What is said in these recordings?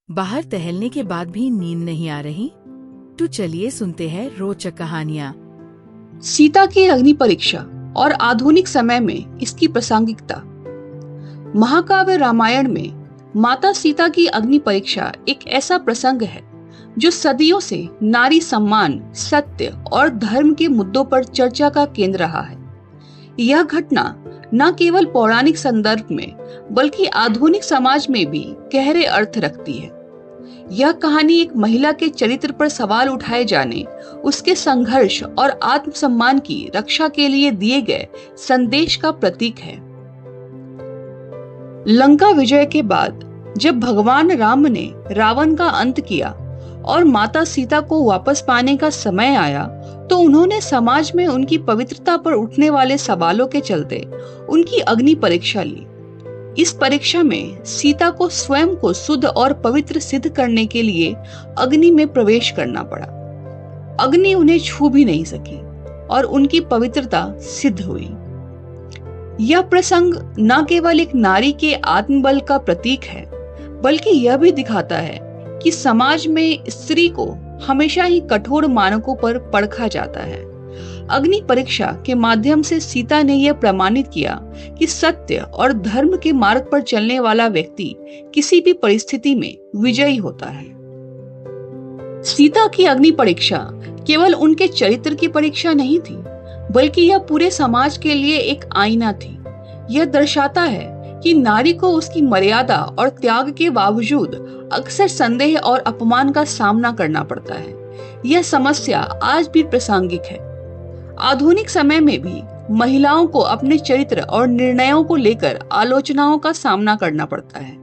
बाहर टहलने के बाद भी नींद नहीं आ रही? तो चलिए सुनते हैं रोचक कहानियाँ। सीता की अग्नि परीक्षा और आधुनिक समय में इसकी प्रासंगिकता। महाकाव्य रामायण में माता सीता की अग्नि परीक्षा एक ऐसा प्रसंग है जो सदियों से नारी सम्मान, सत्य और धर्म के मुद्दों पर चर्चा का केंद्र रहा है। यह घटना न केवल पौराणिक संदर्भ में बल्कि आधुनिक समाज में भी गहरे अर्थ रखती है। यह कहानी एक महिला के चरित्र पर सवाल उठाए जाने, उसके संघर्ष और आत्मसम्मान की रक्षा के लिए दिए गए संदेश का प्रतीक है। लंका विजय के बाद जब भगवान राम ने रावण का अंत किया और माता सीता को वापस पाने का समय आया, तो उन्होंने समाज में उनकी पवित्रता पर उठने वाले सवालों के चलते उनकी अग्नि परीक्षा ली। इस परीक्षा में सीता को स्वयं को शुद्ध और पवित्र सिद्ध करने के लिए अग्नि में प्रवेश करना पड़ा। अग्नि उन्हें छू भी नहीं सकी और उनकी पवित्रता सिद्ध हुई। यह प्रसंग न केवल एक नारी के आत्मबल का प्रतीक है, बल्कि यह भी दिखाता है कि समाज में स्त्री को हमेशा ही कठोर मानकों पर परखा जाता है। अग्नि परीक्षा के माध्यम से सीता ने यह प्रमाणित किया कि सत्य और धर्म के मार्ग पर चलने वाला व्यक्ति किसी भी परिस्थिति में विजयी होता है। सीता की अग्नि परीक्षा केवल उनके चरित्र की परीक्षा नहीं थी, बल्कि यह पूरे समाज के लिए एक आईना थी। यह दर्शाता है कि नारी को उसकी मर्यादा और त्याग के बावजूद अक्सर संदेह और अपमान का सामना करना पड़ता है। यह समस्या आज भी प्रासंगिक है। आधुनिक समय में भी महिलाओं को अपने चरित्र और निर्णयों को लेकर आलोचनाओं का सामना करना पड़ता है।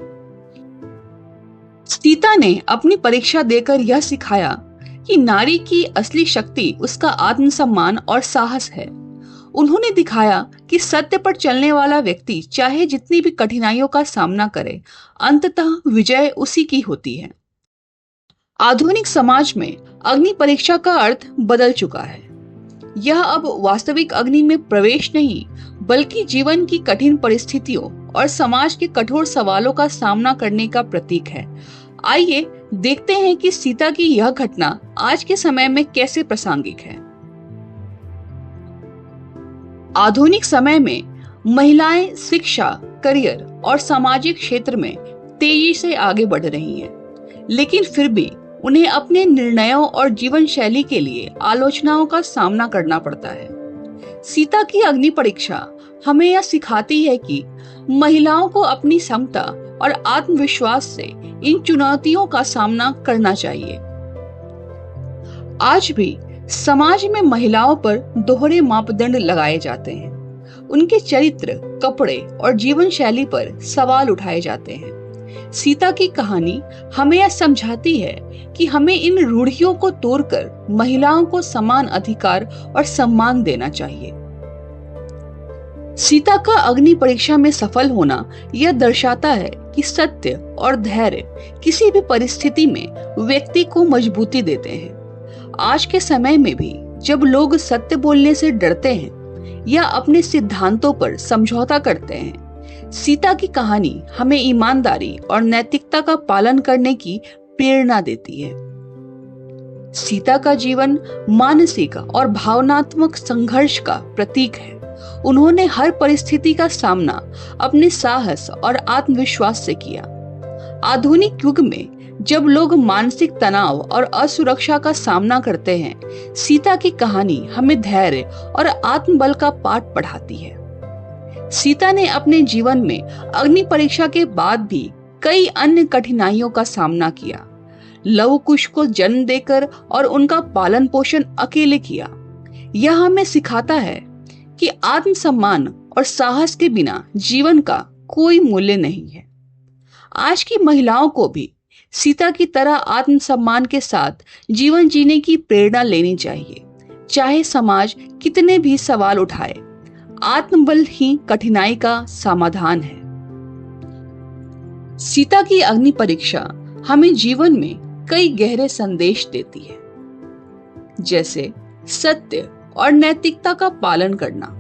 सीता ने अपनी परीक्षा देकर यह सिखाया कि नारी की असली शक्ति उसका आत्मसम्मान और साहस है। उन्होंने दिखाया कि सत्य पर चलने वाला व्यक्ति चाहे जितनी भी कठिनाइयों का सामना करे, अंततः विजय उसी की होती है। आधुनिक समाज में अग्नि परीक्षा का अर्थ बदल चुका है। यह अब वास्तविक अग्नि में प्रवेश नहीं, बल्कि जीवन की कठिन परिस्थितियों और समाज के कठोर सवालों का सामना करने का प्रतीक है। आइए देखते हैं कि सीता की यह घटना आज के समय में कैसे प्रासंगिक है। आधुनिक समय में महिलाएं शिक्षा, करियर और सामाजिक क्षेत्र में तेजी से आगे बढ़ रही हैं, लेकिन फिर भी उन्हें अपने निर्णयों और जीवन शैली के लिए आलोचनाओं का सामना करना पड़ता है। सीता की अग्नि परीक्षा हमें यह सिखाती है कि महिलाओं को अपनी क्षमता और आत्मविश्वास से इन चुनौतियों का सामना करना चाहिए। आज भी समाज में महिलाओं पर दोहरे मापदंड लगाए जाते हैं। उनके चरित्र, कपड़े और जीवन शैली पर सवाल उठाए जाते हैं। सीता की कहानी हमें यह समझाती है कि हमें इन रूढ़ियों को तोड़कर महिलाओं को समान अधिकार और सम्मान देना चाहिए। सीता का अग्नि परीक्षा में सफल होना यह दर्शाता है कि सत्य और धैर्य किसी भी परिस्थिति में व्यक्ति को मजबूती देते हैं। आज के समय में भी जब लोग सत्य बोलने से डरते हैं या अपने सिद्धांतों पर समझौता करते हैं, सीता की कहानी हमें ईमानदारी और नैतिकता का पालन करने की प्रेरणा देती है। सीता का जीवन मानसिक और भावनात्मक संघर्ष का प्रतीक है। उन्होंने हर परिस्थिति का सामना अपने साहस और आत्मविश्वास से किया। आधुनिक युग में जब लोग मानसिक तनाव और असुरक्षा का सामना करते हैं, सीता की कहानी हमें धैर्य और आत्मबल का पाठ पढ़ाती है। सीता ने अपने जीवन में अग्नि परीक्षा के बाद भी कई अन्य कठिनाइयों का सामना किया। लव कुश को जन्म देकर और उनका पालन पोषण अकेले किया। यह हमें सिखाता है कि आत्मसम्मान और साहस के बिना जीवन का कोई मूल्य नहीं है। आज की महिलाओं को भी सीता की तरह आत्मसम्मान के साथ जीवन जीने की प्रेरणा लेनी चाहिए। चाहे समाज कितने भी सवाल उठाए, आत्मबल ही कठिनाई का समाधान है। सीता की अग्नि परीक्षा हमें जीवन में कई गहरे संदेश देती है, जैसे सत्य और नैतिकता का पालन करना।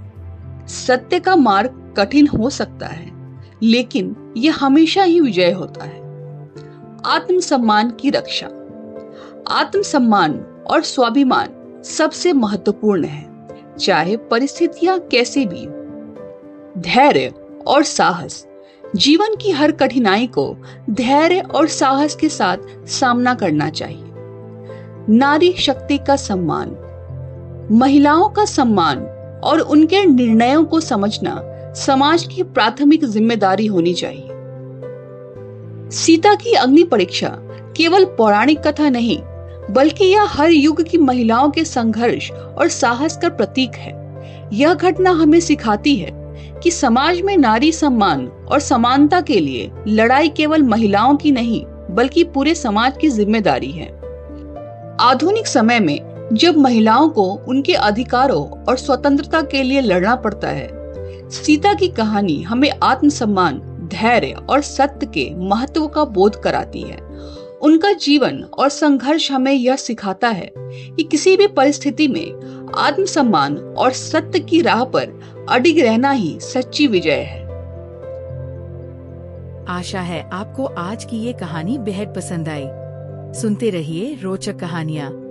सत्य का मार्ग कठिन हो सकता है, लेकिन यह हमेशा ही विजय होता है। आत्मसम्मान की रक्षा। आत्मसम्मान और स्वाभिमान सबसे महत्वपूर्ण है, चाहे परिस्थितियां कैसी भी हो। धैर्य और साहस, जीवन की हर कठिनाई को धैर्य और साहस के साथ सामना करना चाहिए। नारी शक्ति का सम्मान, महिलाओं का सम्मान और उनके निर्णयों को समझना समाज की प्राथमिक जिम्मेदारी होनी चाहिए। सीता की अग्नि परीक्षा केवल पौराणिक कथा नहीं, बल्कि यह हर युग की महिलाओं के संघर्ष और साहस का प्रतीक है। यह घटना हमें सिखाती है कि समाज में नारी सम्मान और समानता के लिए लड़ाई केवल महिलाओं की नहीं, बल्कि पूरे समाज की जिम्मेदारी है। आधुनिक समय में जब महिलाओं को उनके अधिकारों और स्वतंत्रता के लिए लड़ना पड़ता है, सीता की कहानी हमें आत्मसम्मान, धैर्य और सत्य के महत्व का बोध कराती है। उनका जीवन और संघर्ष हमें यह सिखाता है कि किसी भी परिस्थिति में आत्मसम्मान और सत्य की राह पर अडिग रहना ही सच्ची विजय है। आशा है आपको आज की ये कहानी बेहद पसंद आई। सुनते रहिए रोचक कहानियाँ।